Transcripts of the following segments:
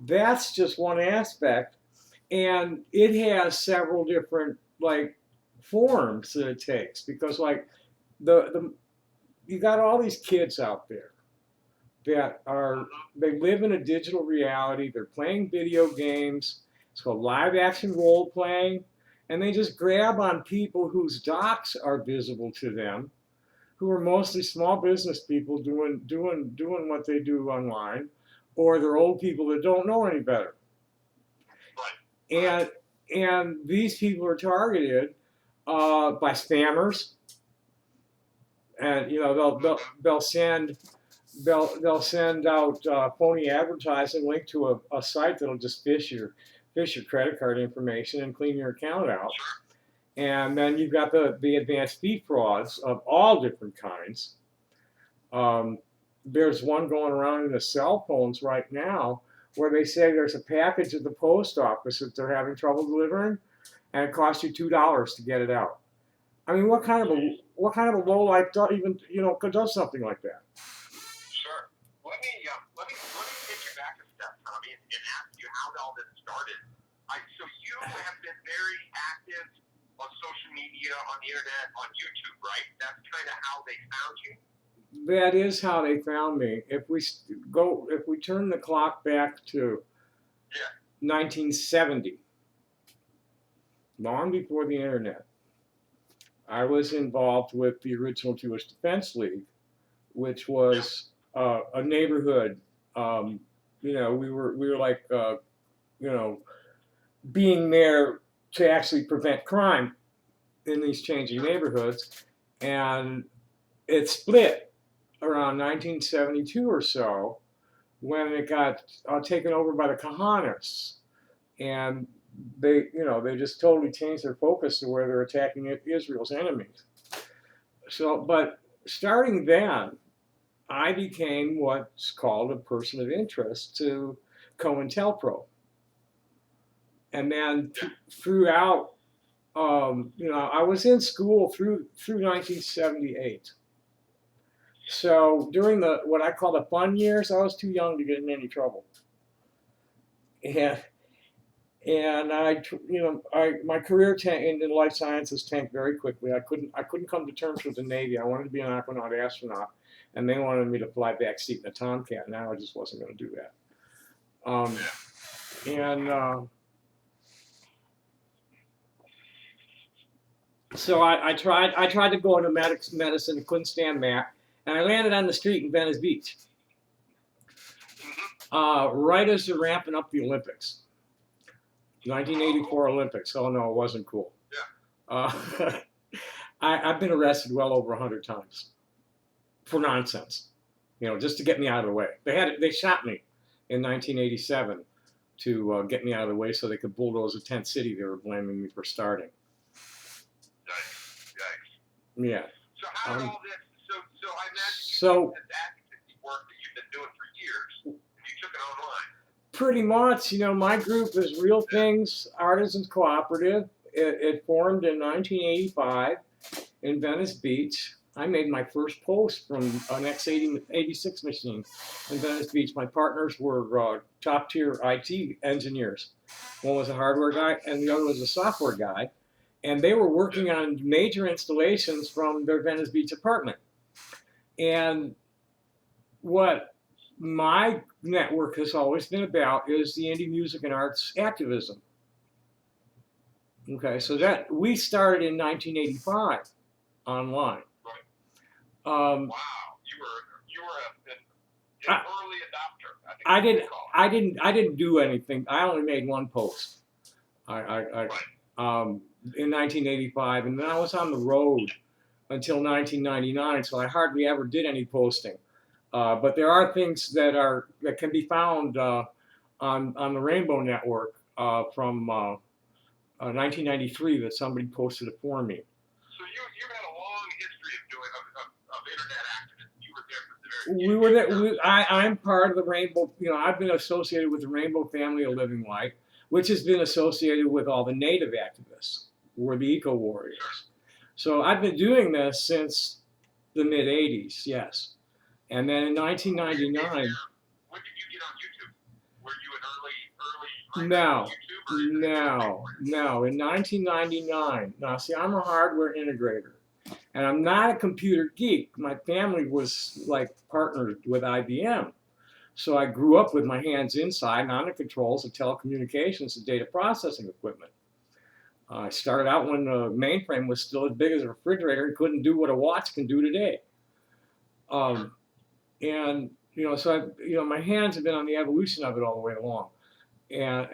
that's just one aspect, and it has several different like forms that it takes because like the you got all these kids out there that are they live in a digital reality. They're playing video games. It's called live action role playing, and they just grab on people whose docs are visible to them, who are mostly small business people doing what they do online, or they're old people that don't know any better. And these people are targeted by spammers, and they'll send out phony advertising linked to a site that'll just fish your credit card information and clean your account out. And then you've got the advanced fee frauds of all different kinds. There's one going around in the cell phones right now where they say there's a package at the post office that they're having trouble delivering, and it costs you $2 to get it out. I mean, what kind of a low life does something like that? Sure. Let me take you back a step, Tommy, and ask you how all this started. So you have been very active on social media, on the internet, on YouTube, right? That's kind of how they found you. That is how they found me. If we turn the clock back to 1970, long before the internet, I was involved with the original Jewish Defense League, which was a neighborhood. We were like being there to actually prevent crime in these changing neighborhoods, and it split around 1972 or so when it got taken over by the Kahanists, and they just totally changed their focus to where they're attacking Israel's enemies. So, but starting then, I became what's called a person of interest to COINTELPRO, and then throughout, I was in school through 1978. So during what I call the fun years, I was too young to get in any trouble. And my career in life sciences tanked very quickly. I couldn't come to terms with the Navy. I wanted to be an aquanaut astronaut, and they wanted me to fly back seat in a Tomcat. Now I just wasn't going to do that. So I tried to go into medicine, couldn't stand that. And I landed on the street in Venice Beach, right as they're ramping up the Olympics, 1984 Olympics. Oh no, it wasn't cool. I've been arrested well over 100 times for nonsense, just to get me out of the way. They shot me in 1987 to get me out of the way so they could bulldoze a tent city they were blaming me for starting. Yikes. Yeah. So how did all this? So I imagine this advocacy work that you've been doing for years, and you took it online. Pretty much, my group is Real Things Artisans Cooperative. It formed in 1985 in Venice Beach. I made my first post from an X86 machine in Venice Beach. My partners were top-tier IT engineers. One was a hardware guy, and the other was a software guy. And they were working on major installations from their Venice Beach apartment. And what my network has always been about is the indie music and arts activism. Okay, so that we started in 1985 online. Right. Wow, you were an early adopter. I didn't do anything. I only made one post. In 1985, and then I was on the road until 1999, so I hardly ever did any posting. But there are things that can be found on the Rainbow Network from 1993 that somebody posted it for me. So you had a long history of internet activism. You were there from the very beginning. I'm part of the Rainbow. I've been associated with the Rainbow Family of Living Light, which has been associated with all the Native activists, who are the eco warriors. Sure. So I've been doing this since the mid '80s, yes. And then in 1999. When did you get on YouTube? Were you an early No, YouTube or is it just no, no. In 1999. Now, see, I'm a hardware integrator, and I'm not a computer geek. My family was like partnered with IBM. So I grew up with my hands inside and on the controls of telecommunications and data processing equipment. I started out when the mainframe was still as big as a refrigerator and couldn't do what a watch can do today. And so my hands have been on the evolution of it all the way along. And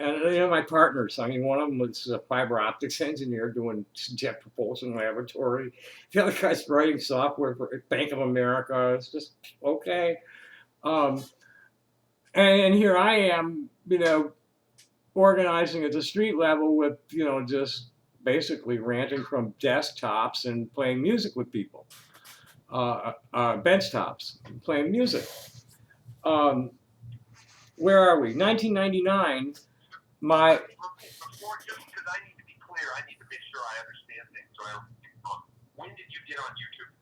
my partners, I mean, one of them was a fiber optics engineer doing jet propulsion laboratory. The other guy's writing software for Bank of America. It's just okay. And here I am, organizing at the street level with, just basically ranting from desktops and playing music with people, bench tops, playing music. Where are we? 1999. My Before, just because I need to be clear, I need to make sure I understand things. So when did you get on YouTube?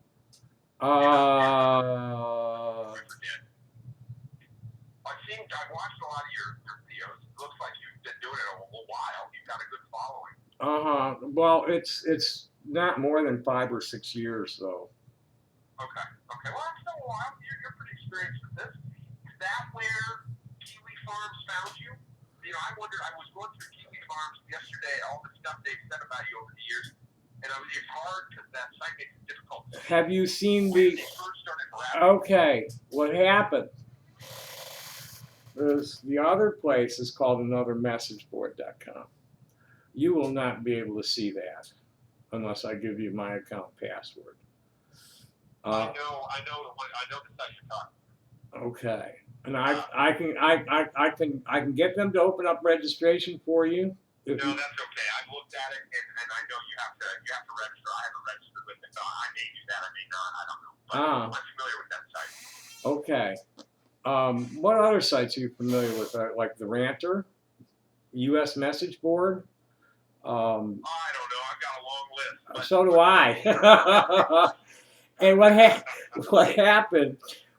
I forget. I've watched a lot of your videos. It looks like you've been doing it a while. You've got a good following. Well, it's not more than 5 or 6 years though. Okay. Well, that's still a while. You're pretty experienced with this. Is that where Kiwi Farms found you? I wondered. I was going through Kiwi Farms yesterday. All the stuff they've said about you over the years, and it's hard because that site makes it difficult. Have you seen the? Okay, what happened? The other place is called anothermessageboard.com. You will not be able to see that unless I give you my account password. I know the site you're talking. Okay, and I can get them to open up registration for you. No, that's okay. I've looked at it, and I know you have to register. I haven't registered with it. I may do that. I may not. I don't know. But I'm familiar with that site. Okay. What other sites are you familiar with? Like the Ranter, U.S. Message Board? I don't know. I've got a long list. So do I. And what happened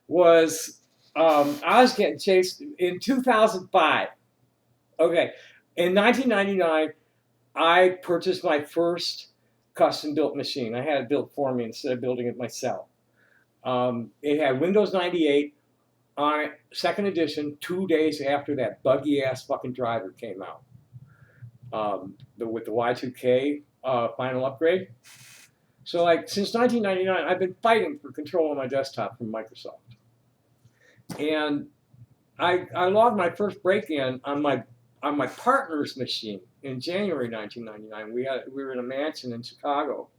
was I was getting chased in 2005. Okay. In 1999, I purchased my first custom-built machine. I had it built for me instead of building it myself. It had Windows 98 on it, second edition, 2 days after that buggy-ass fucking driver came out. With the Y2K final upgrade. So, since 1999, I've been fighting for control of my desktop from Microsoft. And I logged my first break-in on my partner's machine in January 1999. We were in a mansion in Chicago.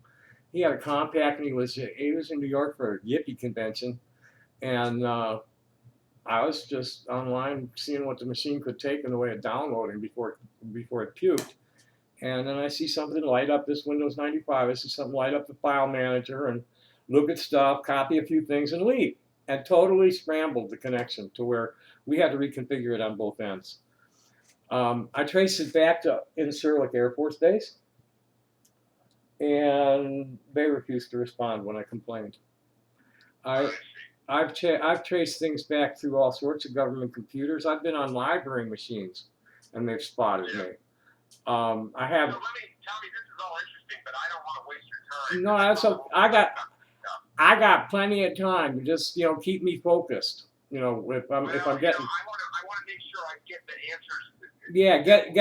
He had a Compaq, and he was in New York for a Yippee convention, and I was just online seeing what the machine could take in the way of downloading before it puked. And then I see something light up this Windows 95. I see something light up the file manager and look at stuff, copy a few things, and leave. And totally scrambled the connection to where we had to reconfigure it on both ends. I traced it back to Incirlik Air Force Base, and they refused to respond when I complained. I've traced things back through all sorts of government computers. I've been on library machines, and they've spotted me. I have. So tell me, this is all interesting, but I don't want to waste your time. No, that's okay. I got plenty of time. Just keep me focused. If I'm getting. I want to make sure I get the answers. Yeah, get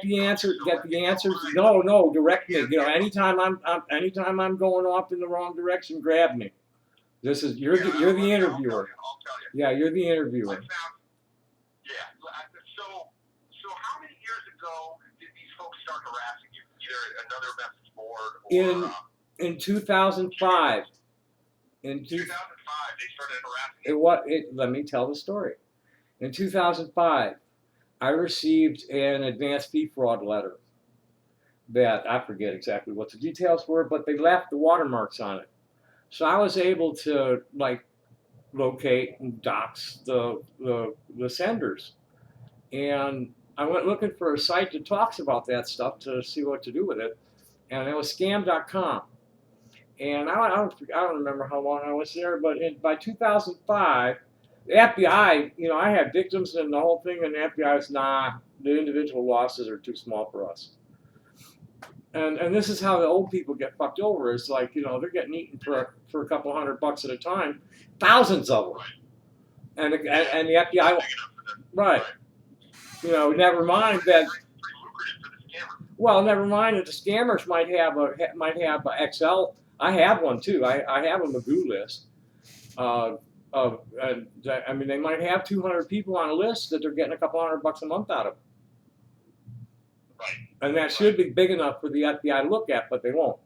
the answer. Get the answers. No, direct me. Anytime I'm going off in the wrong direction, grab me. You're the interviewer. I'll tell you. Yeah, you're the interviewer. So how many years ago did these folks start harassing you? Either another message board or in 2005. In 2005, they started harassing you. Let me tell the story. In 2005, I received an advance fee fraud letter that I forget exactly what the details were, but they left the watermarks on it. So I was able to locate and dox the senders, and I went looking for a site that talks about that stuff to see what to do with it, and it was scam.com. And I don't remember how long I was there, but by 2005, The FBI, I had victims and the whole thing, and the FBI was, nah, the individual losses are too small for us. And this is how the old people get fucked over. It's like, they're getting eaten for a couple $100 at a time, thousands of them. And the FBI, right. Never mind that. Well, never mind that the scammers might have a XL. I have one too. I have a Magoo list. They might have 200 people on a list that they're getting a couple $100 a month out of. Right. And that should be big enough for the FBI to look at, but they won't.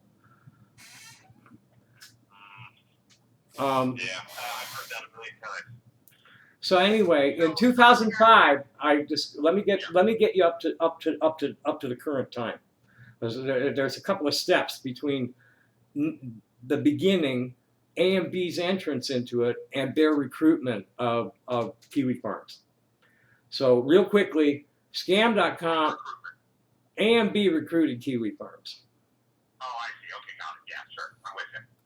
Yeah, I've heard that a million times. So anyway, in 2005, let me get you up to the current time. There's a couple of steps between the beginning, A&B's entrance into it, and their recruitment of Kiwi farms. So real quickly, Scam.com, A&B recruited Kiwi farms. Oh, I see. Okay, got it. Yeah, sure.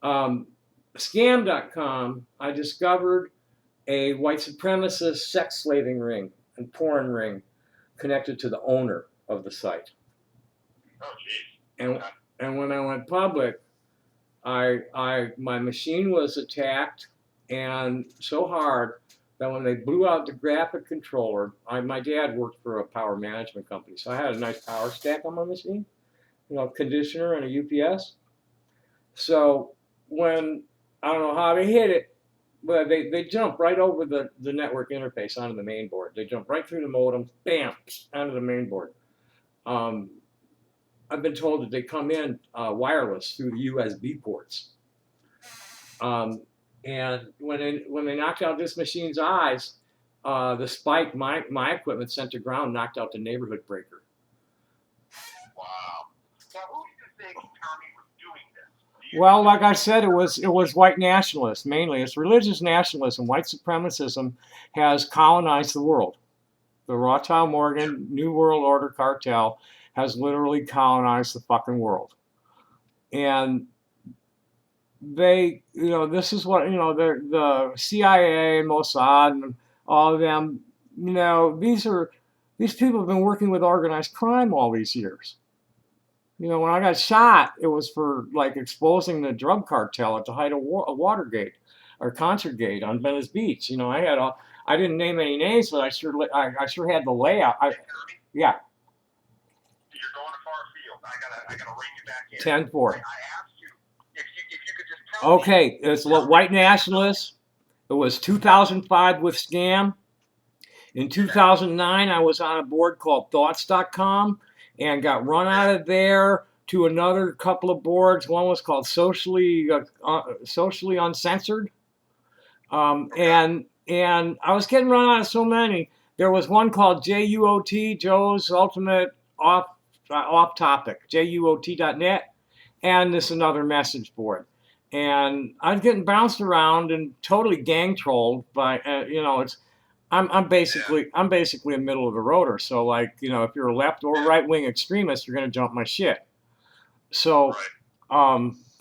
I'm with you. Scam.com, I discovered a white supremacist sex slaving ring and porn ring connected to the owner of the site. Oh, geez. And when I went public, my machine was attacked, and so hard that when they blew out the graphic controller, my dad worked for a power management company, so I had a nice power stack on my machine, conditioner and a UPS. So when, I don't know how they hit it, but they jump right over the network interface onto the main board. They jump right through the modem, bam, onto the main board. I've been told that they come in wireless through the USB ports. And when they knocked out this machine's eyes, the spike my equipment sent to ground knocked out the neighborhood breaker. Wow. Now, who do you think, Tommy, was doing this? Well, like I said, it was white nationalists mainly. It's religious nationalism. White supremacism has colonized the world. The Rothschild Morgan New World Order cartel has literally colonized the fucking world. And they, this is what, the CIA, Mossad, and all of them, these people have been working with organized crime all these years. When I got shot, it was for exposing the drug cartel at the height of Watergate or Concertgate on Venice Beach. I didn't name any names, but I sure had the layout. Yeah. You're going a far field. I gotta ring you back in. 10-4. I asked you if you could just tell me. Okay, it's white nationalists. It was 2005 with Scam. In 2009, I was on a board called Thoughts.com and got run out of there to another couple of boards. One was called Socially Uncensored. And I was getting run out of so many. There was one called JUOT, Joe's Ultimate Off Topic, JUOT.net, and this another message board. And I was getting bounced around and totally gang trolled by, I'm basically a middle of the roader. So if you're a left or right wing extremist, you're gonna jump my shit. So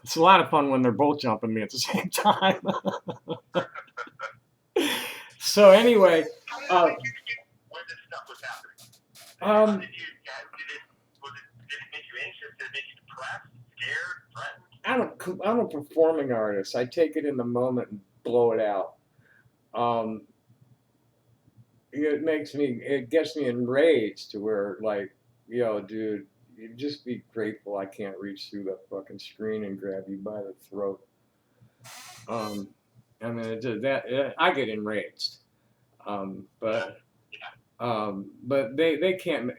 it's a lot of fun when they're both jumping me at the same time. So anyway, when this stuff was happening, did it make you anxious? Did it make you depressed, scared, threatened? I'm a performing artist. I take it in the moment and blow it out. It gets me enraged to where dude, you just be grateful I can't reach through the fucking screen and grab you by the throat. I get enraged. But they can't,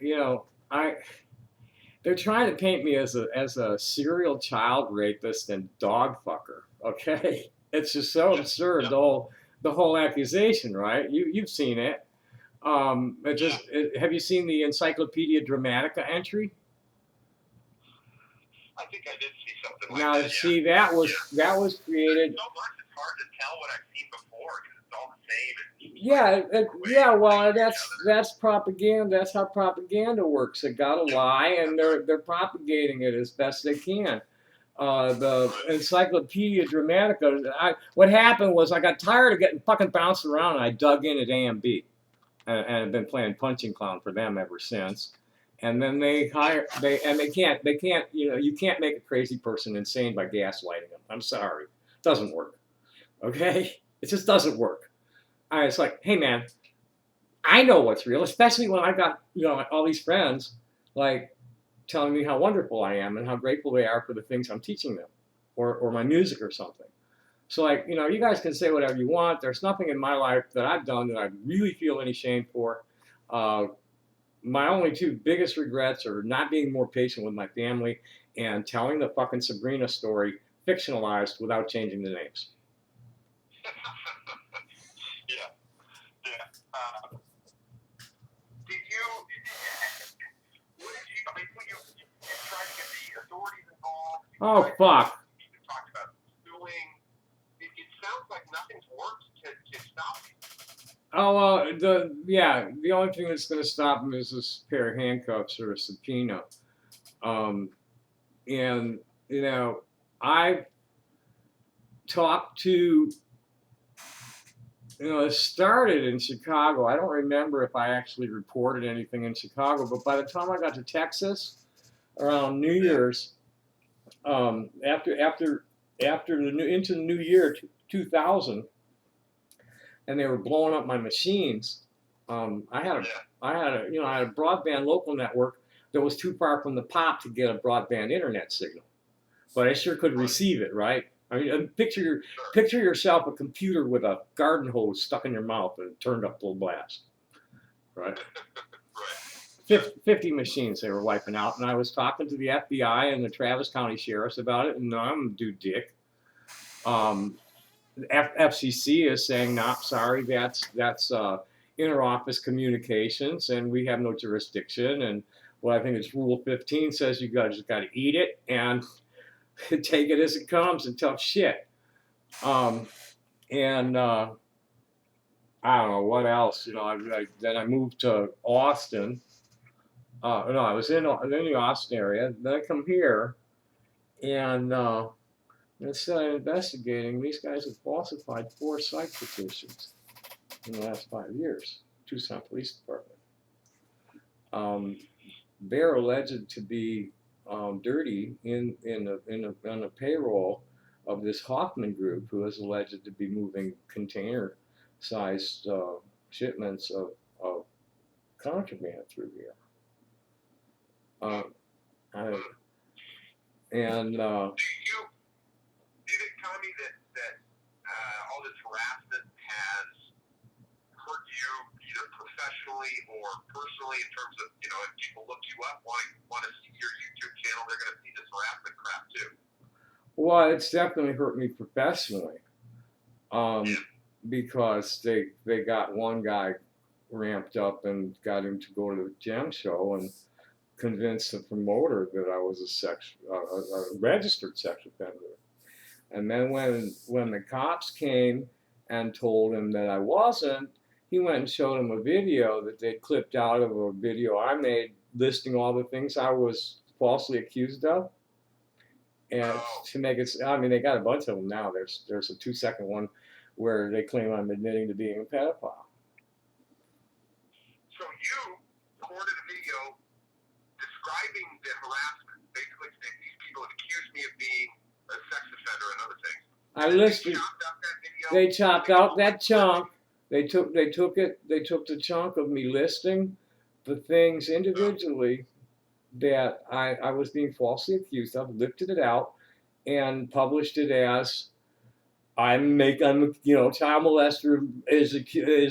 they're trying to paint me as a serial child rapist and dog fucker. Okay. It's just so absurd. The whole accusation, right? You've seen it. Have you seen the Encyclopedia Dramatica entry? I think I did see something Now, like that. see, that was created. So much, it's hard to tell what I've seen before because it's all the same. Yeah. Well, that's propaganda. That's how propaganda works. They got to lie, and they're propagating it as best they can. the Encyclopedia Dramatica. What happened was I got tired of getting fucking bounced around, and I dug in at AMB, and I've been playing punching clown for them ever since. And then they can't, you can't make a crazy person insane by gaslighting them. I'm sorry, it doesn't work. Okay, it just doesn't work. It's like, hey man, I know what's real, especially when I've got all these friends like telling me how wonderful I am and how grateful they are for the things I'm teaching them, or my music or something. So like, you guys can say whatever you want. There's nothing in my life that I've done that I really feel any shame for. My only two biggest regrets are not being more patient with my family and telling the fucking Sabrina story fictionalized without changing the names. Yeah. Did you? What did you? I mean, you tried to get the authorities involved. Oh fuck. You talked about suing. It sounds like nothing's worked to stop you. Oh, the only thing that's going to stop him is this pair of handcuffs or a subpoena. And I've talked to, it started in Chicago. I don't remember if I actually reported anything in Chicago, but by the time I got to Texas around New Year's, after into the new year 2000. And they were blowing up my machines. I had a broadband local network that was too far from the pop to get a broadband internet signal, but I sure could receive it, right? I mean, picture yourself a computer with a garden hose stuck in your mouth and turned up full blast, right? 50 machines they were wiping out, and I was talking to the FBI and the Travis County sheriffs about it, and I'm a dude dick. FCC is saying, "No, sorry, that's interoffice communications, and we have no jurisdiction." And well, I think it's Rule 15 says you guys got to eat it and take it as it comes and tough shit. And I don't know what else. Then I moved to Austin. No, I was in the Austin area. Then I come here, and instead of investigating, these guys have falsified 4 psych petitions in the last 5 years. Tucson Police Department. They're alleged to be dirty on the payroll of this Hoffman group, who is alleged to be moving container-sized shipments of contraband through here. Did it tell me that all this harassment has hurt you either professionally or personally in terms of, if people look you up, want to see your YouTube channel, they're going to see this harassment crap too? Well, it's definitely hurt me professionally, because they got one guy ramped up and got him to go to the gem show and convinced the promoter that I was a registered sex offender. And then when the cops came and told him that I wasn't, he went and showed him a video that they clipped out of a video I made listing all the things I was falsely accused of. And to make it, I mean, they got a bunch of them now. There's a 2-second one where they claim I'm admitting to being a pedophile. So you recorded a video describing the harassment, basically saying these people have accused me of being a sex offender and other things. I listed. They chopped out that chunk. They took the chunk of me listing the things individually that I was being falsely accused of, lifted it out, and published it as I'm child molester is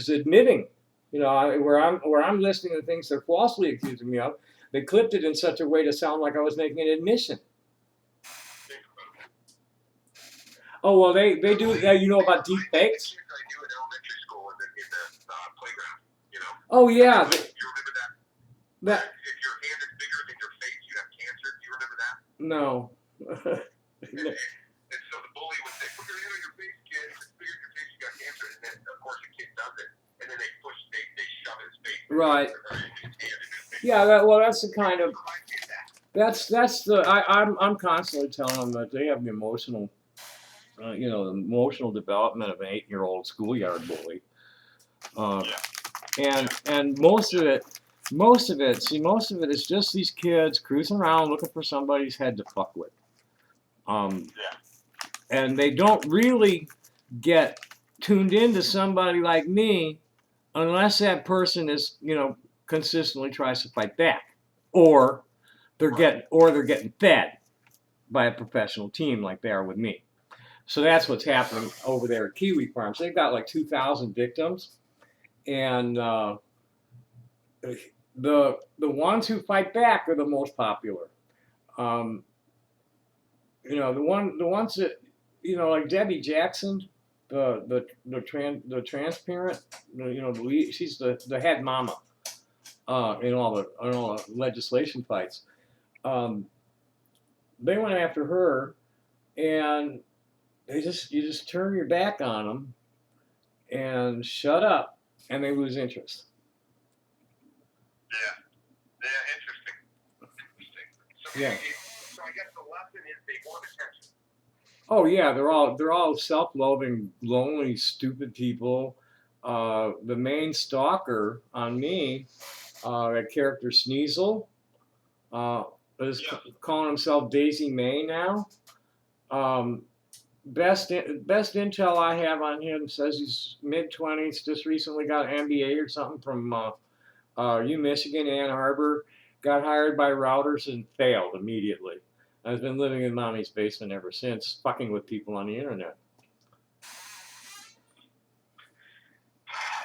admitting, where I'm listing the things they're falsely accusing me of. They clipped it in such a way to sound like I was making an admission. Oh well, they do. You know about deep fakes? I knew in elementary school in the playground. Oh yeah. You remember that? If your hand is bigger than your face, you have cancer. Do you remember that? No. And so the bully would say, "Put your hand on your face, kid. If it's bigger than your face, you got cancer." And then of course the kid does it, and then they shove his face. Right. His hand in his face. Yeah. That's I'm constantly telling them that they have the emotional, the emotional development of an 8-year-old schoolyard bully. And most of it is just these kids cruising around looking for somebody's head to fuck with. And they don't really get tuned into somebody like me unless that person is, consistently tries to fight back, or they're getting fed by a professional team like they are with me. So that's what's happening over there at Kiwi Farms. They've got like 2,000 victims, and the ones who fight back are the most popular. The ones that, like Debbie Jackson, the transparent, the lead, she's the head mama in all the legislation fights. They went after her, and you just turn your back on them and shut up, and they lose interest. Yeah, interesting. So, so I guess the lesson is they want attention. Oh yeah, they're all self-loathing, lonely, stupid people. The main stalker on me, that character Sneasel, is calling himself Daisy May now. Best intel I have on him says he's mid-20s, just recently got an MBA or something from U Michigan, Ann Arbor. Got hired by Routers and failed immediately. I've been living in mommy's basement ever since, fucking with people on the internet.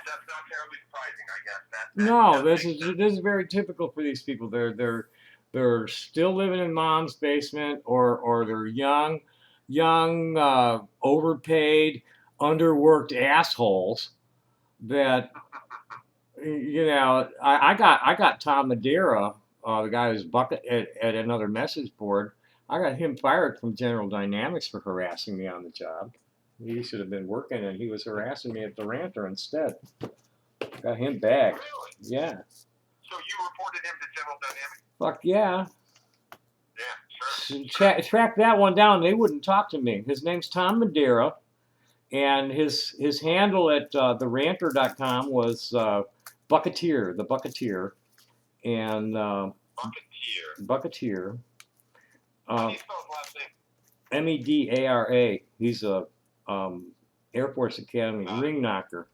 That's not terribly surprising, I guess. No, this is very typical for these people. They're still living in mom's basement, or they're young, overpaid, underworked assholes that, I got Tom Madeira, the guy who's bucket at another message board. I got him fired from General Dynamics for harassing me on the job. He should have been working, and he was harassing me at the Ranter instead. Got him back. Really? Yeah. So you reported him to General Dynamics? Fuck yeah. Yeah, sure. Track that one down. They wouldn't talk to me. His name's Tom Madeira, and his handle at theranter.com was Bucketeer, the Bucketeer, and Bucketeer. How do you spell his last name? Medara. He's a Air Force Academy ring knocker.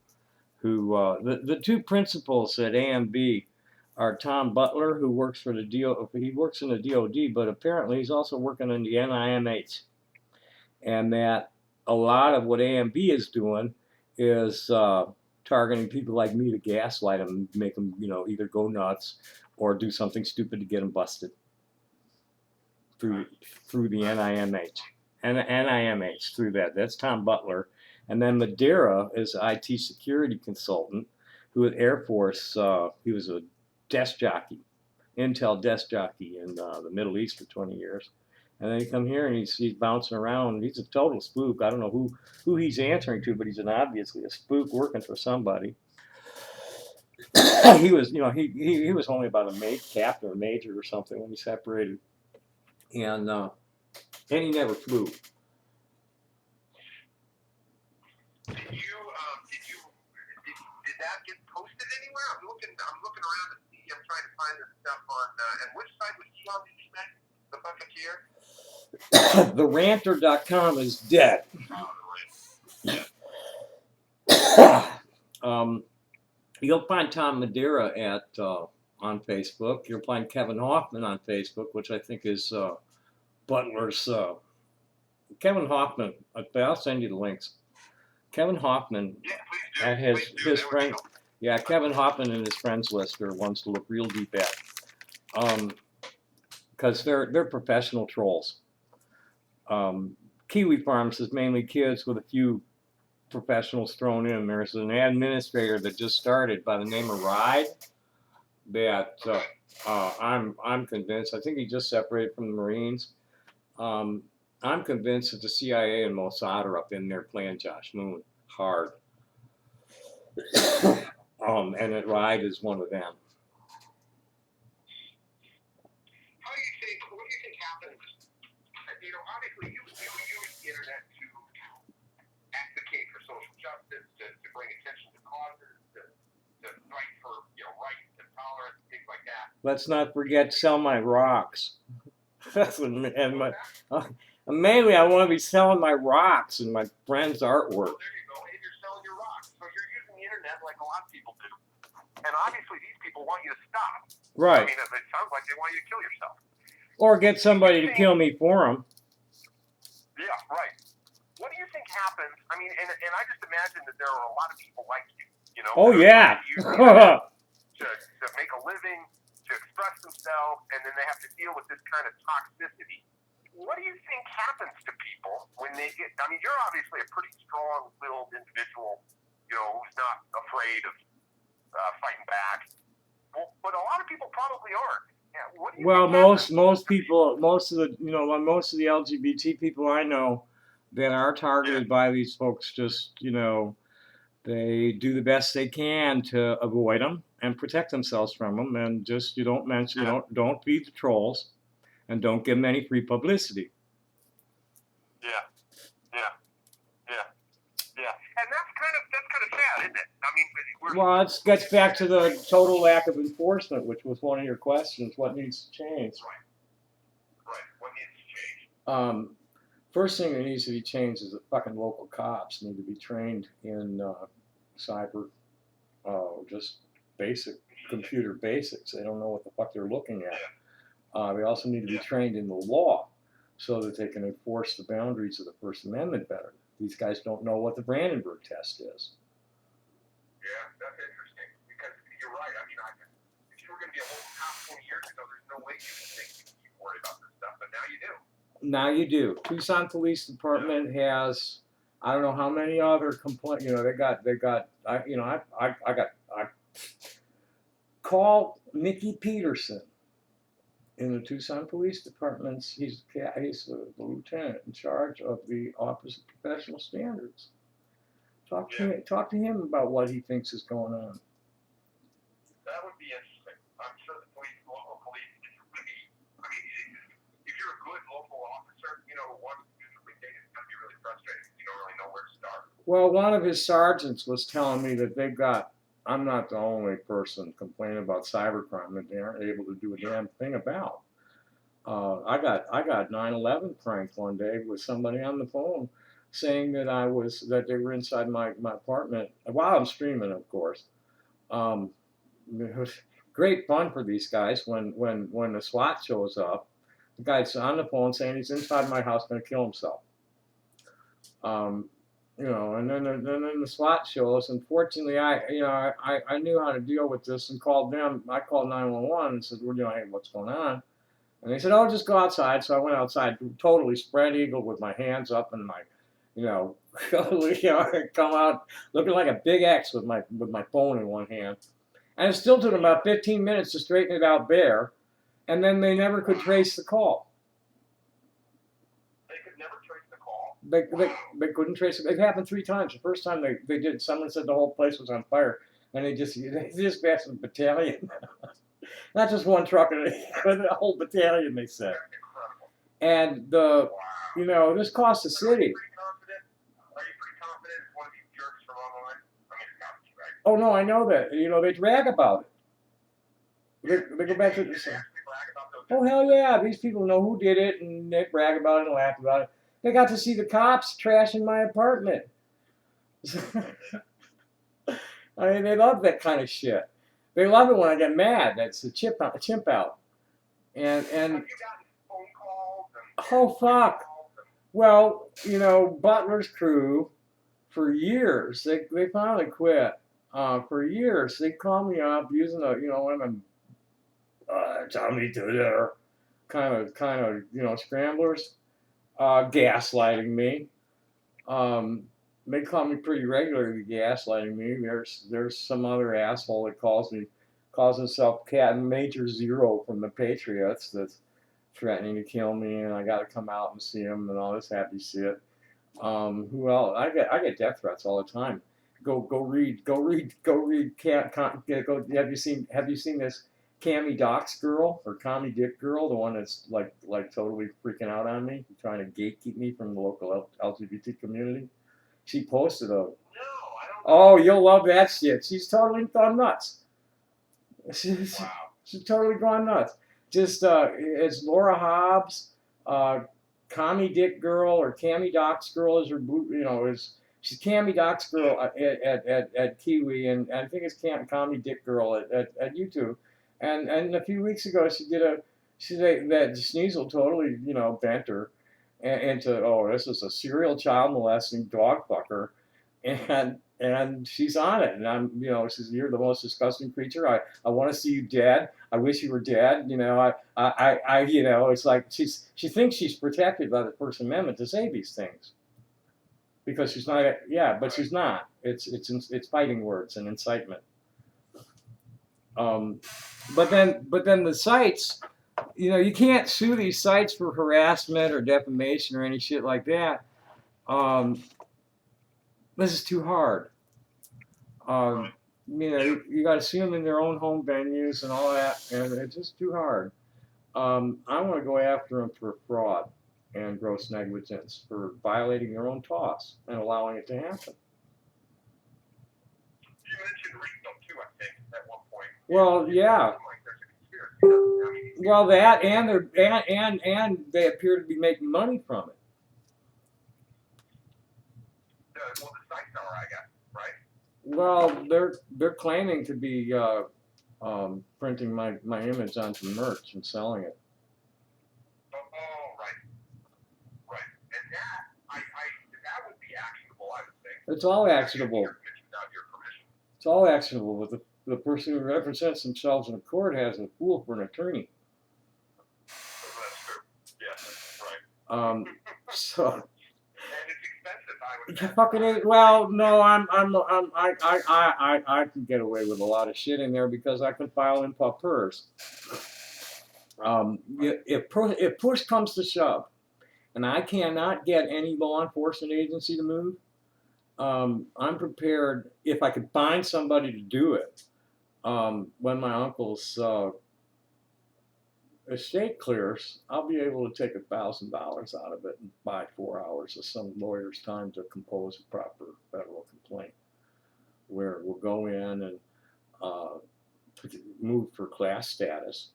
Who the two principals at AMB are Tom Butler, who works for the he works in the DoD, but apparently he's also working in the NIMH. And that a lot of what AMB is doing is targeting people like me to gaslight them, make them, either go nuts or do something stupid to get them busted through the NIMH. NIMH through that. That's Tom Butler. And then Madeira is an IT security consultant who at Air Force, he was a desk jockey, Intel desk jockey in the Middle East for 20 years. And then he come here and he's bouncing around. He's a total spook. I don't know who he's answering to, but he's obviously a spook working for somebody. He was, he was only about a captain or major or something when he separated. And he never flew. Did that get posted anywhere? I'm looking around to see. I'm trying to find this stuff on. And which side was he on? Did you say the Bucketeer? Theranter.com is dead. You'll find Tom Madeira on Facebook. You'll find Kevin Hoffman on Facebook, which I think is Butler's. Kevin Hoffman. I'll send you the links. Kevin Hoffman and his friend. Yeah, Kevin Hoffman and his friends list are ones to look real deep at, because they're professional trolls. Kiwi Farms is mainly kids with a few professionals thrown in. There's an administrator that just started by the name of Ride that I'm convinced. I think he just separated from the Marines. I'm convinced that the CIA and Mossad are up in there playing Josh Moon hard. And that Ride is one of them. How do you think? happens, obviously you use the internet to advocate for social justice, to bring attention to causes, to fight for, rights and tolerance and things like that. Let's not forget sell my rocks. That's what, mainly I want to be selling my rocks and my friends' artwork. Well, there you go, and you're selling your rocks. So you're using the internet like a lot of people do. And obviously these people want you to stop. Right. I mean, it sounds like they want you to kill yourself. Or get somebody to kill me for them. Yeah, right. What do you think happens? I mean, and I just imagine that there are a lot of people like you, Oh, yeah. to make a living, to express themselves, and then they have to deal with this kind of toxicity. What do you think happens to people when they get, I mean, you're obviously a pretty strong-willed individual, who's not afraid of fighting back. Well, but a lot of people probably aren't. Yeah, what do you Well, think most people, most of the LGBT people I know that are targeted by these folks, just they do the best they can to avoid them and protect themselves from them, and just don't feed the trolls, and don't give them any free publicity. Yeah. And that's kind of sad, isn't it? I mean, Well, it gets back to the total lack of enforcement, which was one of your questions. What needs to change? Right. What needs to change? First thing that needs to be changed is that fucking local cops need to be trained in cyber, just basic computer basics. They don't know what the fuck they're looking at. They also need to be trained in the law so that they can enforce the boundaries of the First Amendment better. These guys don't know what the Brandenburg test is. Yeah, that's interesting, because you're right. I mean, if you were going to be a local cop 20 years ago, there's no way you would think you worry about this stuff, but now you do. Now you do. Tucson Police Department has, I don't know how many other complaints. I call Mickey Peterson in the Tucson Police Department. He's the lieutenant in charge of the Office of Professional Standards. Talk to him about what he thinks is going on. That would be interesting. I'm sure the local police, I mean, if you're a good local officer, who wants to do something, it's going to be really frustrating. You don't really know where to start. Well, one of his sergeants was telling me that they've got, I'm not the only person complaining about cybercrime that they aren't able to do a damn thing about. I got 9/11 pranked one day with somebody on the phone saying that they were inside my apartment while I'm streaming, of course. It was great fun for these guys when the SWAT shows up. The guy's on the phone saying he's inside my house going to kill himself. And then the SWAT shows. And fortunately, I knew how to deal with this and called them. I called 911 and said, "Well, hey, what's going on?" And they said, "Oh, just go outside." So I went outside, totally spread eagle with my hands up and my, come out looking like a big X with my phone in one hand. And it still took them about 15 minutes to straighten it out there, and then they never could trace the call. They could never trace the call? They couldn't trace it. It happened 3 times. The first time they did, someone said the whole place was on fire, and they just passed a battalion. Not just one truck, but a whole battalion, they said. And this cost the city. Are you pretty confident it's one of these jerks from online? I mean, it's got to be, right? Oh no, I know that. They brag about it. They go back to the same. Oh hell yeah! These people know who did it, and they brag about it and laugh about it. They got to see the cops trashing my apartment. I mean, they love that kind of shit. They love it when I get mad. That's a chimp out. And have you gotten phone calls? Oh fuck. Well, Butler's crew, for years, they finally quit. For years, they called me up using one of them Tommy Tudor kind of scramblers, gaslighting me. They call me pretty regularly, gaslighting me. There's some other asshole that calls himself Major Zero from the Patriots that's threatening to kill me, and I got to come out and see him and all this happy shit. Who else? I get death threats all the time. Go read. Have you seen this? Cammy Doc's girl or Commie Dick girl, the one that's like totally freaking out on me, trying to gatekeep me from the local LGBT community. She posted a. No, I don't. Oh, you'll love that shit. She's totally gone nuts. She's, Wow. she's totally gone nuts. Just it's Laura Hobbs, Commie Dick girl or Cammy Doc's girl is her is she's Cammy Doc's girl at Kiwi, and I think it's Commie Dick girl at YouTube. And a few weeks ago she did that Sneasel totally bent her into, oh, this is a serial child molesting dog fucker, and she's on it, and I'm she says, you're the most disgusting creature. I want to see you dead. I wish you were dead. It's like she thinks she's protected by the First Amendment to say these things because she's not. Yeah, but she's not. It's fighting words and incitement. But then the sites, you can't sue these sites for harassment or defamation or any shit like that. This is too hard. You got to sue them in their own home venues and all that, and it's just too hard. I want to go after them for fraud and gross negligence for violating their own TOS and allowing it to happen. You mentioned Rico too, I think, at one point. Well, yeah. Well, that and they appear to be making money from it. Well, the sites are, I guess, right? Well, they're claiming to be printing my image onto merch and selling it. Oh, right. And that would be actionable, I would think. It's all actionable. Without your permission. It's all actionable, but the person who represents themselves in a court has a fool for an attorney. That's true. Yeah, right. So. And it's expensive, I would Yeah, think. fucking well, no, I can get away with a lot of shit in there because I can file in PUPers. If push comes to shove, and I cannot get any law enforcement agency to move, I'm prepared if I could find somebody to do it. When my uncle's estate clears, I'll be able to take $1,000 out of it and buy 4 hours of some lawyer's time to compose a proper federal complaint, where we'll go in and move for class status.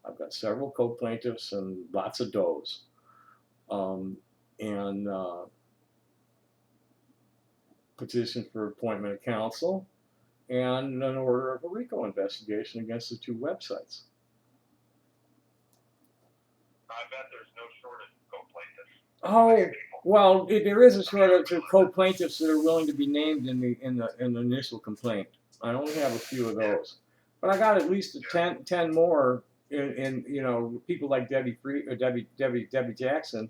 I've got several co-plaintiffs and lots of does, and petition for appointment of counsel and an order of a RICO investigation against the 2 websites. I bet there's no shortage of co-plaintiffs. Oh, well, there is a shortage of co-plaintiffs that are willing to be named in the initial complaint. I only have a few of those, but I got at least 10 more in people like Debbie Jackson,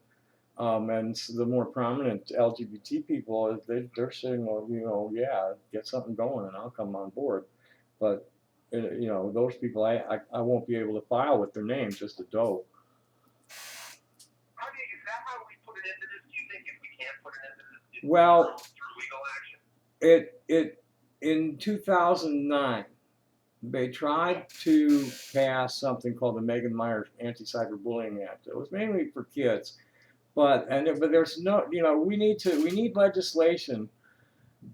and the more prominent LGBT people. They're saying, well, yeah, get something going and I'll come on board, but those people I won't be able to file with their names, just a doe. Is that how we put an end to this? Do you think if we can't put an end to this, Well, through legal action? In 2009, they tried to pass something called the Megan Myers Anti-Cyberbullying Act. It was mainly for kids, but there's no, we need legislation,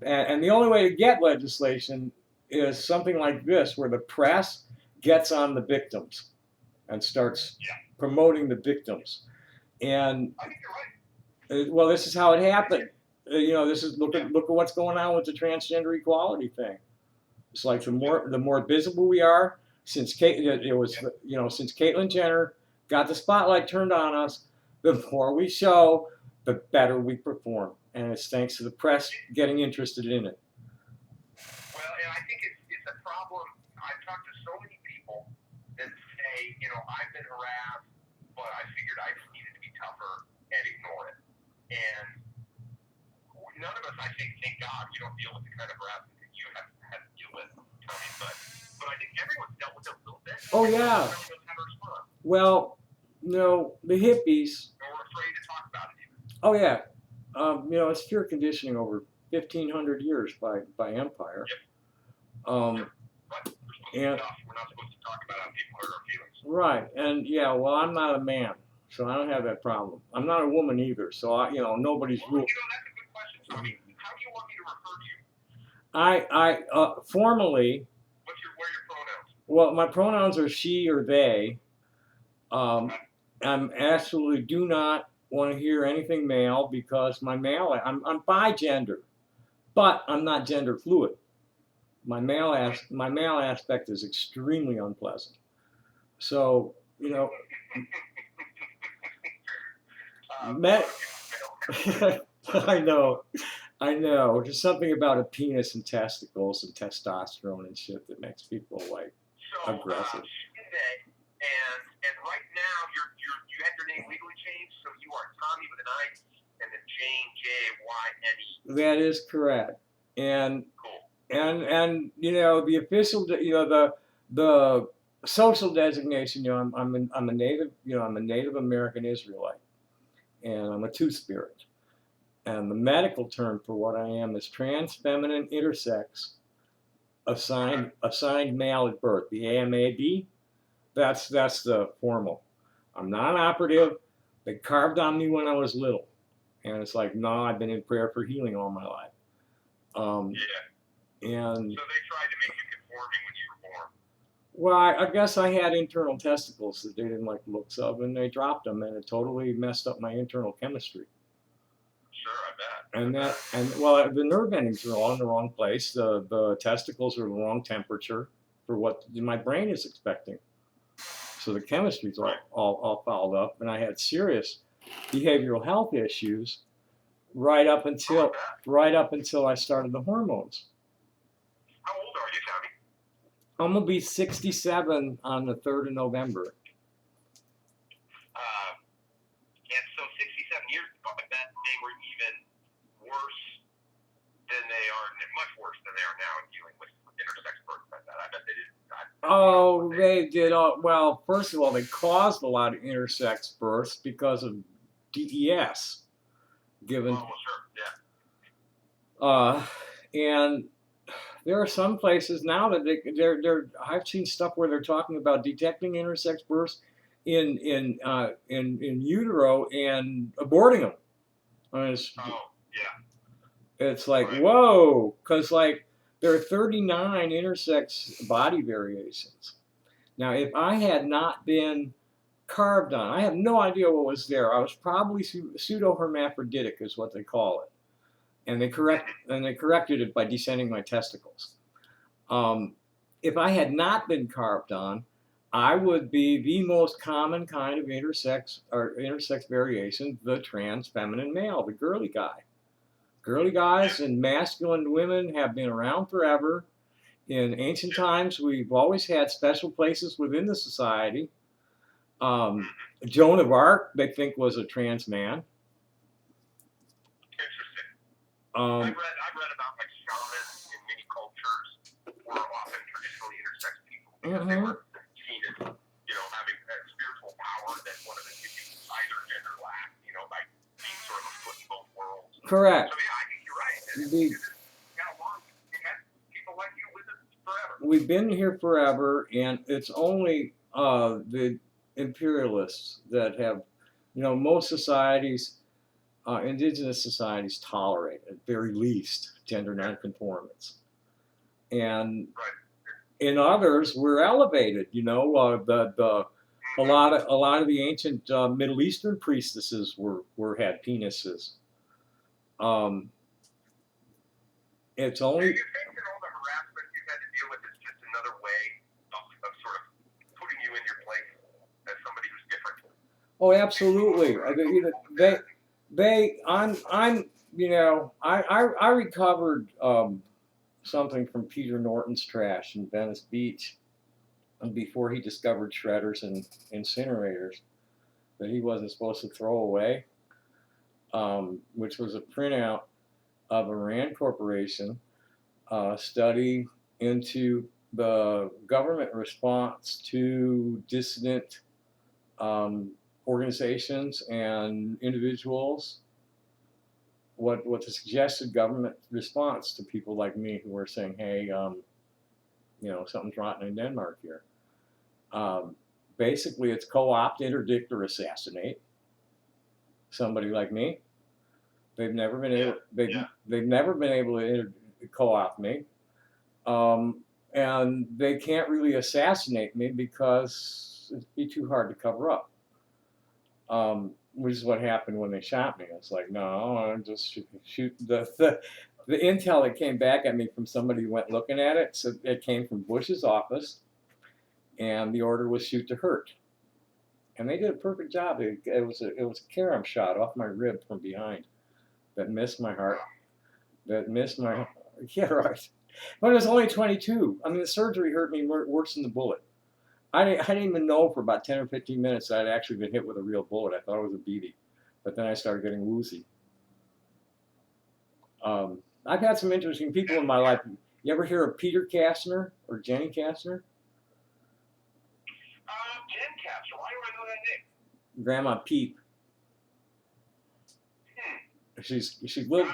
and the only way to get legislation is something like this, where the press gets on the victims and starts promoting the victims. And I think you're right. well, this is how it happened. This is look at what's going on with the transgender equality thing. It's like the more visible we are, since since Caitlyn Jenner got the spotlight turned on us, the more we show, the better we perform, and it's thanks to the press getting interested in it. Well, and I think it's a problem. I've talked to so many people that say, I've been harassed, but I figured I just needed to be tougher and ignore it. And none of us, I think, thank God, we don't deal with the kind of harassment that you have had to deal with, Tony. But I think everyone's dealt with it a little bit. Oh yeah. Everyone knows how to respond. Well, the hippies. Or we're afraid to talk about it even. Oh yeah. It's fear conditioning over 1,500 years by empire. Yep. But we're supposed And stuff. We're not supposed to talk about how people hurt our feelings. right, and yeah, well, I'm not a man, so I don't have that problem. I'm not a woman either, so nobody's Well, rule. that's a good question. So, I mean, how do you want me to refer to you? Formally, Where are your pronouns? well, my pronouns are she or they. Okay. I'm absolutely do not want to hear anything male because I'm bigender, but I'm not gender fluid. My male aspect is extremely unpleasant. So met. I know, There's something about a penis and testicles and testosterone and shit that makes people like aggressive. And right now you had your name legally changed, so you are Tommy with an I and then Jane Jyne. That is correct. And cool. And the official the social designation, I'm a Native American Israelite, and I'm a two-spirit. And the medical term for what I am is trans feminine intersex assigned male at birth. The AMAB, that's the formal. I'm non-operative. They carved on me when I was little, and it's like, no, I've been in prayer for healing all my life. And so they tried to make you conforming when you were born. Well, I guess I had internal testicles that they didn't like the looks of, and they dropped them, and it totally messed up my internal chemistry. Sure, I bet. And the nerve endings are all in the wrong place. The testicles are the wrong temperature for what my brain is expecting. So the chemistry's all fouled up, and I had serious behavioral health issues right up until I started the hormones. How old are you, Tommy? I'm gonna be 67 on the 3rd of November. And so 67 years ago, I bet they were even worse than they are, much worse than they are now in dealing with intersex births like that. I bet they didn't. They did. Well, first of all, they caused a lot of intersex births because of DES. Given. Oh, well, sure, yeah. And there are some places now that they're. I've seen stuff where they're talking about detecting intersex births in utero and aborting them. I mean, it's like, right. Whoa, because like there are 39 intersex body variations. Now, if I had not been carved on, I have no idea what was there. I was probably pseudo-hermaphroditic is what they call it. And they corrected it by descending my testicles. If I had not been carved on, I would be the most common kind of intersex variation, the trans feminine male, the girly guy. Girly guys and masculine women have been around forever. In ancient times, we've always had special places within the society. Joan of Arc, they think, was a trans man. Interesting. I've read about like shamans in many cultures were often traditionally intersex people because they were seen as, having that spiritual power that one of the either gender lacked, by being sort of a foot in both worlds. Correct. So yeah, I think you're right. You've had people like you with us forever. We've been here forever, and it's only the imperialists that have, most societies, indigenous societies tolerate, at very least, gender nonconformance. And in others, we're elevated. A lot of the ancient Middle Eastern priestesses had penises. It's only. Do you think that all the harassment you've had to deal with is just another way of sort of putting you in your place as somebody who's different? Oh, absolutely. I recovered something from Peter Norton's trash in Venice Beach, and before he discovered shredders and incinerators that he wasn't supposed to throw away, which was a printout of a RAND Corporation study into the government response to dissident organizations and individuals, what the suggested government response to people like me who were saying, hey, something's rotten in Denmark here. Basically, it's co-opt, interdict, or assassinate somebody like me. They've never been able. They've never been able to co-opt me, and they can't really assassinate me because it'd be too hard to cover up. Which is what happened when they shot me. It's like, no, I'm just shoot the intel that came back at me from somebody who went looking at it. So it came from Bush's office, and the order was shoot to hurt. And they did a perfect job. It was a carom shot off my rib from behind that missed my heart. That missed my yeah, right. But it was only 22. I mean, the surgery hurt me worse than the bullet. I didn't even know for about 10 or 15 minutes that I'd actually been hit with a real bullet. I thought it was a BB. But then I started getting woozy. I've had some interesting people in my life. You ever hear of Peter Kastner or Jenny Kastner? Jen Kastner. Why do I know that name? Grandma Peep. She's little. Maybe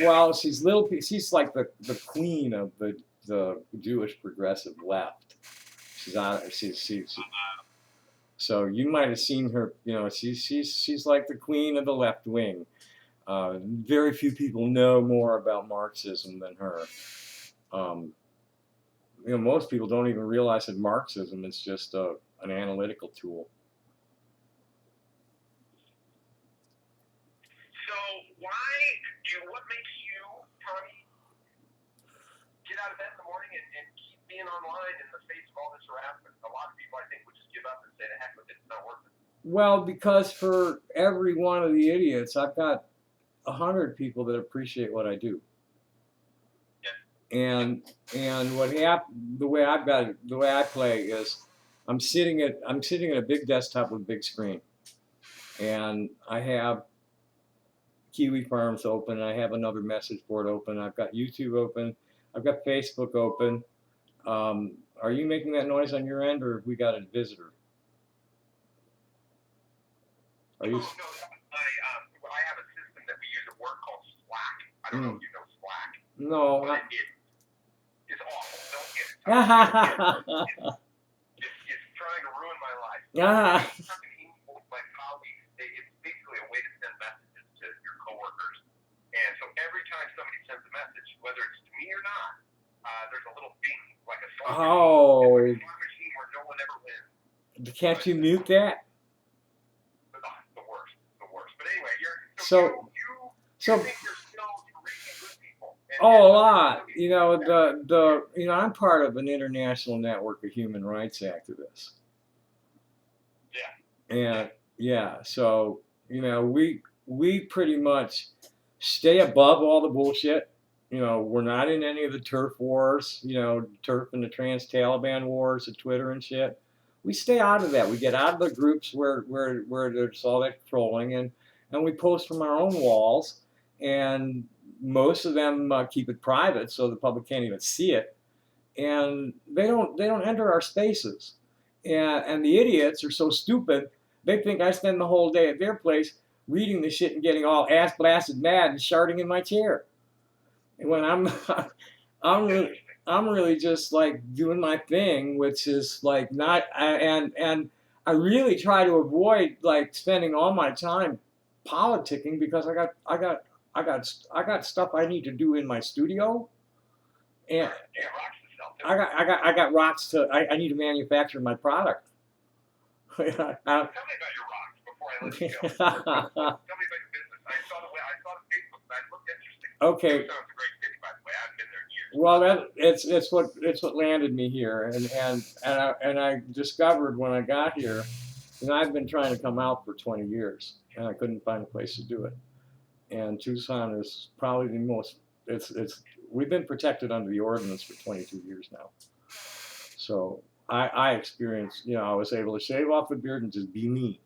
I don't. She's little. She's like the queen of the Jewish progressive left. So you might have seen her. She's like the queen of the left wing. Very few people know more about Marxism than her. Most people don't even realize that Marxism is just an analytical tool. So what makes you, Tommy, get out of bed in the morning and keep being online in the face of all this harassment? A lot of people, I think, would just give up and say, the heck with it, it's not worth it. Well, because for every one of the idiots, I've got 100 people that appreciate what I do. Yeah. And what happened, the way I play is, I'm sitting at a big desktop with a big screen, and I have Kiwi Farms open. I have another message board open. I've got YouTube open. I've got Facebook open. Are you making that noise on your end, or have we got a visitor? Are you? No, I have a system that we use at work called Slack. I don't know if you know Slack. No. It's awful. Don't get it. It's trying to ruin my life. My colleagues, it's basically a way to send messages to your coworkers. And so every time somebody sends a message, whether it's to me or not, there's a little bing, like a slot machine where no one ever wins. Can't you mute that? The worst. But anyway, you think you're still reaching good people. A lot. I'm part of an international network of human rights activists. Yeah. And so we pretty much stay above all the bullshit. We're not in any of the turf wars, turf and the trans-Taliban wars, the Twitter and shit. We stay out of that. We get out of the groups where there's all that trolling, and we post from our own walls, and most of them keep it private so the public can't even see it, and they don't enter our spaces, and the idiots are so stupid they think I spend the whole day at their place reading the shit and getting all ass blasted mad and sharding in my chair, and when I'm really just like doing my thing, which is like not, and I really try to avoid like spending all my time politicking because I got stuff I need to do in my studio, and I got rocks I need to manufacture my product. Tell me about your rocks before I let you go. Tell me about your business. I saw the Facebook. That looked interesting. Okay. It sounds a great city, by the way. I haven't been there in years. Well, it's what landed me here, and I discovered when I got here, I've been trying to come out for 20 years, and I couldn't find a place to do it. And Tucson is probably the most. We've been protected under the ordinance for 22 years now. So I experienced, I was able to shave off the beard and just be me,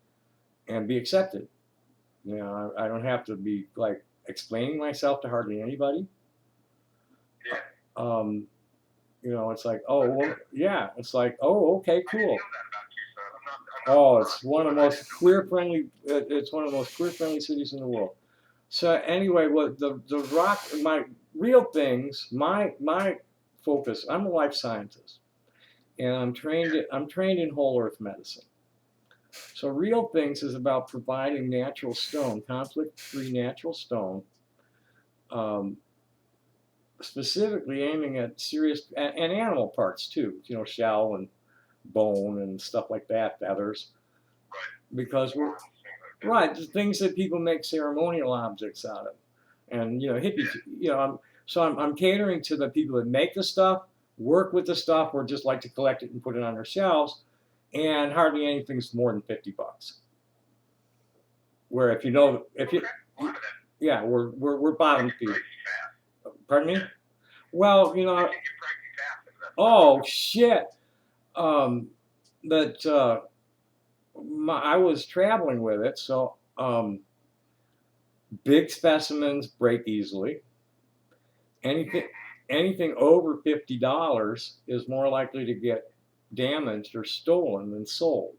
and be accepted. I don't have to be like explaining myself to hardly anybody. Yeah. It's like, oh, well, yeah. It's like, oh, okay, cool. It's one of the most queer-friendly. It's one of the most queer-friendly cities in the world. So anyway, what the rock, my real things, my focus. I'm a life scientist, and I'm trained in whole earth medicine. So Real Things is about providing natural stone, conflict-free natural stone, um, specifically aiming at serious and animal parts too. You know, shell and bone and stuff like that, feathers, because we're right, the things that people make ceremonial objects out of, and you know, hippies. You know, I'm catering to the people that make the stuff, work with the stuff, or just like to collect it and put it on their shelves, and hardly anything's more than $50. Where if you know, if you, yeah, we're bottom feed. Pardon me? Well, you know, oh shit. That I was traveling with it, so big specimens break easily. Anything over $50 is more likely to get damaged or stolen than sold.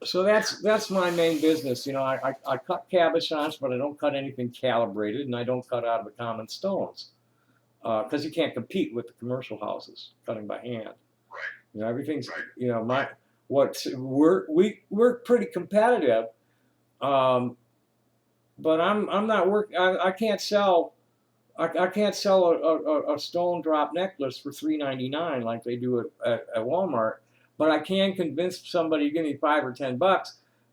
So that's my main business. You know, I cut cabochons, but I don't cut anything calibrated, and I don't cut out of the common stones because you can't compete with the commercial houses cutting by hand. You know, everything's you know we're pretty competitive, but I'm not working. I can't sell. I can't sell a stone drop necklace for $3.99 like they do at Walmart, but I can convince somebody to give me $5 or $10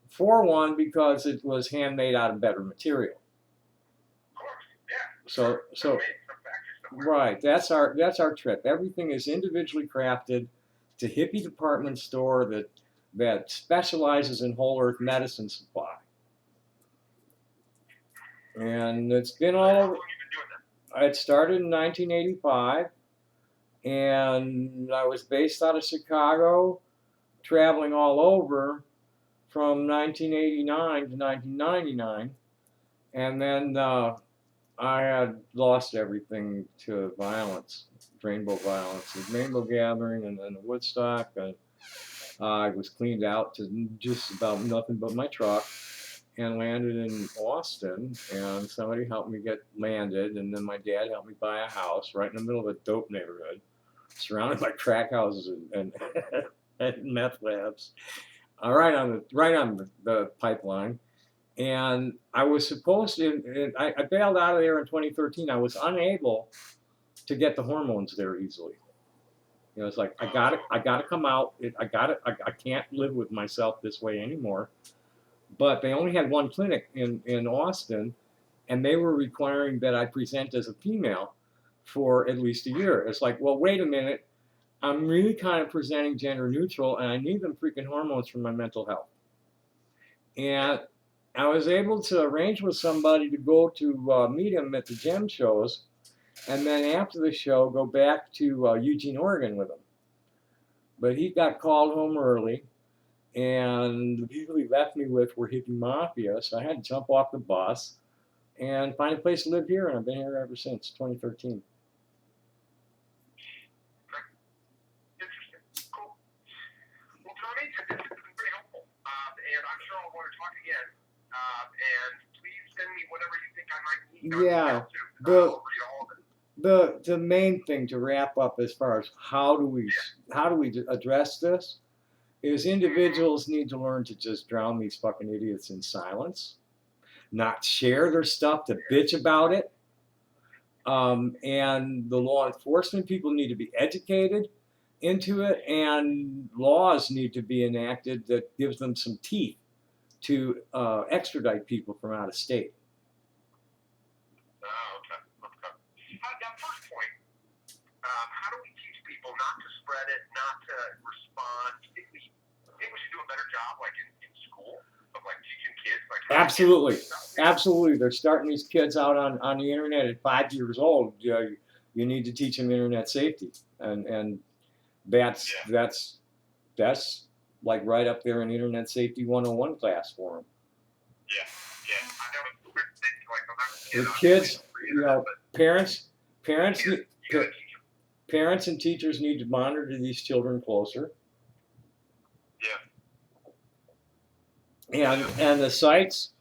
for one because it was handmade out of better material. So right, that's our trip. Everything is individually crafted. It's a hippie department store that specializes in whole earth medicine supply, and it's been all over. It started in 1985, and I was based out of Chicago, traveling all over from 1989 to 1999, and then I had lost everything to violence, rainbow violence, the Rainbow Gathering, and then Woodstock. And I was cleaned out to just about nothing but my truck, and landed in Austin, and somebody helped me get landed, and then my dad helped me buy a house right in the middle of a dope neighborhood, surrounded by crack houses and meth labs, right on the pipeline. And I was supposed to, I bailed out of there in 2013. I was unable to get the hormones there easily. You know, it's like I gotta come out. I can't live with myself this way anymore. But they only had one clinic in Austin, and they were requiring that I present as a female for at least a year. It's like, well, wait a minute. I'm really kind of presenting gender neutral, and I need them freaking hormones for my mental health. And I was able to arrange with somebody to go to meet him at the gem shows, and then after the show, go back to Eugene, Oregon with him. But he got called home early, and the people he left me with were hippie mafia, so I had to jump off the bus and find a place to live here, and I've been here ever since 2013. Interesting. Cool. Well, Tommy, this has been very helpful, and I'm sure I'll want to talk again. And please send me whatever you think I might need. Yeah. The main thing to wrap up as far as how do we address this is individuals need to learn to just drown these fucking idiots in silence, not share their stuff to bitch about it. And the law enforcement people need to be educated into it, and laws need to be enacted that gives them some teeth to extradite people from out of state. Okay. That first point, how do we teach people not to spread it, not to respond? Do you think we should do a better job, like in school, of like teaching kids? Absolutely. They're starting these kids out on the internet at 5 years old. You need to teach them internet safety, and that's like right up there in Internet Safety 101 class for them. Yeah. I know it's weird to think, like, I'm not The kids, you know, parents and teachers need to monitor these children closer. Yeah. And the sites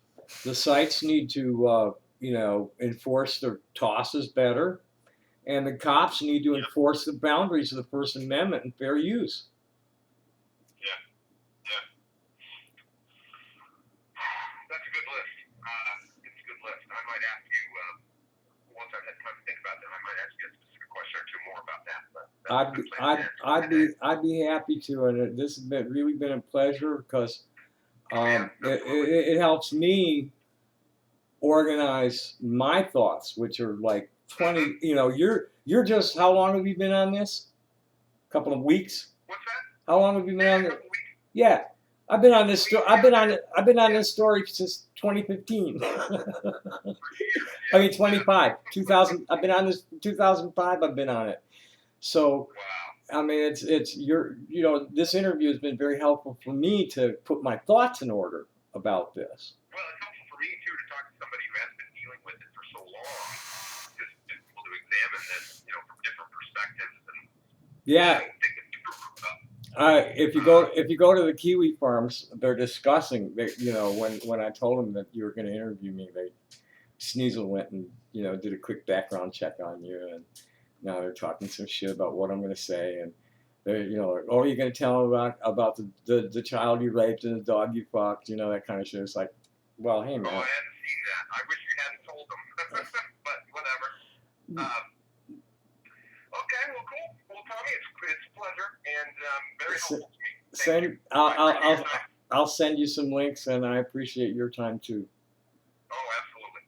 need to enforce their tosses better, and the cops need to enforce the boundaries of the First Amendment and fair use. Yeah. Yeah. That's a good list. It's a good list. I might ask you once I've had time to think about that. I might ask you a specific question or two more about that. But I'd be happy to, and this has really been a pleasure because it helps me organize my thoughts, which are like 20. You're just, how long have you been on this? A couple of weeks. What's that? How long have you been on this? Yeah, I've been on this story. I've been on this story since 2015. I mean 25, 2000. I've been on this 2005. I've been on it. So, I mean, it's this interview has been very helpful for me to put my thoughts in order about this. Well, it's helpful for me too to talk to somebody who has been dealing with it for so long, just to be able to examine this, from different perspectives and yeah. If you go to the kiwi farms, they're discussing. When I told them that you were going to interview me, Sneasel went and did a quick background check on you, and now they're talking some shit about what I'm going to say, and they're oh, you're going to tell them about the child you raped and the dog you fucked, that kind of shit. It's like, well, hey man. Oh, I hadn't seen that. I wish you hadn't told them, but whatever. Okay, well, cool. Well, Tommy, it's a pleasure and very helpful to me. I'll send you some links, and I appreciate your time too. Oh, absolutely.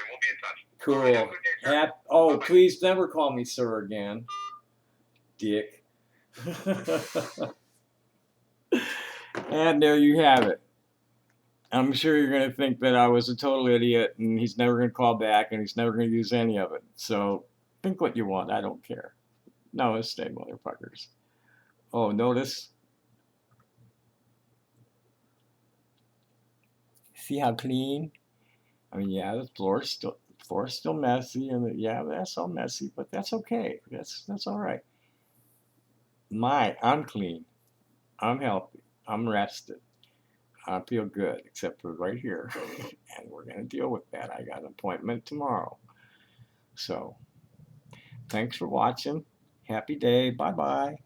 We'll be in touch. Cool. Oh, please never call me sir again, dick. And there you have it. I'm sure you're going to think that I was a total idiot, and he's never going to call back, and he's never going to use any of it. So think what you want. I don't care. Namaste, motherfuckers. Oh, notice. See how clean? I mean, yeah, the floor's still messy, and yeah, that's all messy, but that's okay. That's all right. I'm clean. I'm healthy. I'm rested. I feel good, except for right here. And we're going to deal with that. I got an appointment tomorrow. So, thanks for watching. Happy day. Bye-bye.